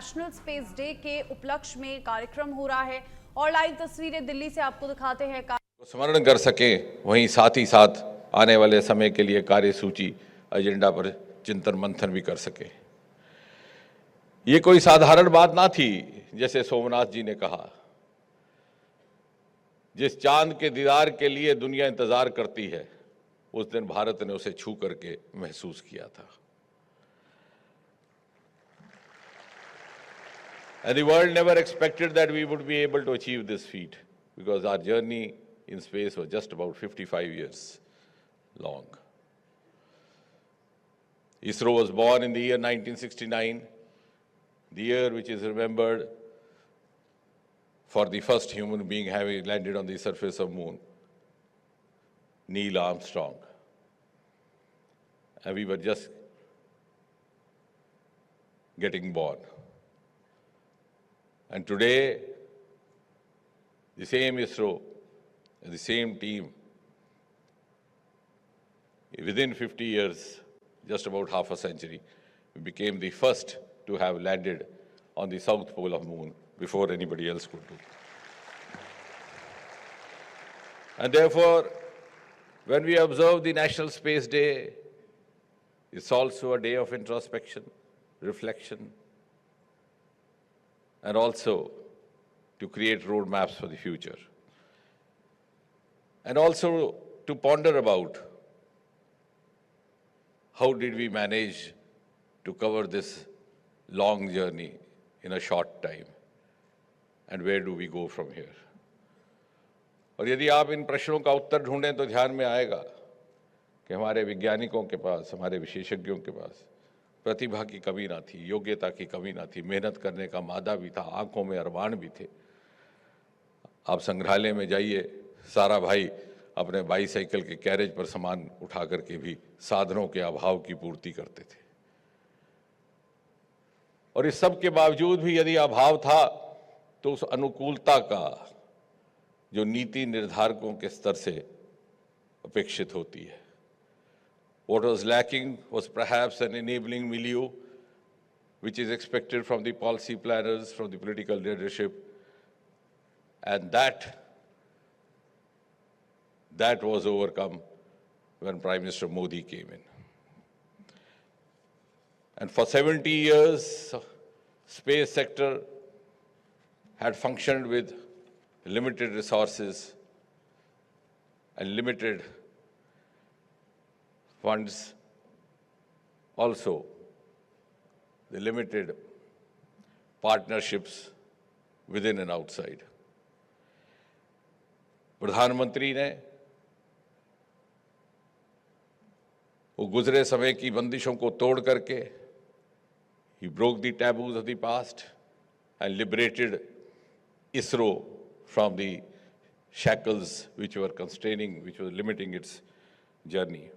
National space day के उपलक्ष्य में कार्यक्रम हो रहा है और लाइव तस्वीरें दिल्ली से आपको दिखाते हैं। स्मरण कर सके, वहीं साथ ही साथ आने वाले समय के लिए कार्यसूची एजेंडा पर चिंतन मंथन भी कर सके। ये कोई साधारण बात ना थी। जैसे सोमनाथ जी ने कहा, जिस चांद के दीदार के लिए दुनिया इंतजार करती है, उस दिन भारत ने उसे छू करके महसूस किया था। And the world never expected that we would be able to achieve this feat, because our journey in space was just about 55 years long. ISRO was born in the year 1969, the year which is remembered for the first human being having landed on the surface of Moon, Neil Armstrong. And we were just getting born. And today, the same ISRO and the same team, within 50 years, just about half a century, we became the first to have landed on the south pole of Moon before anybody else could do. And therefore, when we observe the National Space Day, it's also a day of introspection, reflection, and also to create roadmaps for the future. And also to ponder about how did we manage to cover this long journey in a short time, and where do we go from here? और यदि आप इन प्रश्नों का उत्तर ढूंढें तो ध्यान में आएगा कि हमारे वैज्ञानिकों के पास, हमारे विशेषज्ञों के पास प्रतिभा की कमी ना थी, योग्यता की कमी ना थी, मेहनत करने का मादा भी था, आंखों में अरमान भी थे। आप संग्रहालय में जाइए, सारा भाई अपने बाईसाइकिल के कैरेज पर सामान उठा करके भी साधनों के अभाव की पूर्ति करते थे। और इस सब के बावजूद भी यदि अभाव था तो उस अनुकूलता का जो नीति निर्धारकों के स्तर से अपेक्षित होती है, what was lacking was perhaps an enabling milieu which is expected from the policy planners, from the political leadership, and that was overcome when Prime Minister Modi came in. And for 70 years, space sector had functioned with limited resources and limited funds, also the limited partnerships within and outside. प्रधानमंत्री ने वो गुजरे समय की बंदिशों को तोड़ करके, he broke the taboos of the past and liberated ISRO from the shackles which were constraining, which were limiting its journey.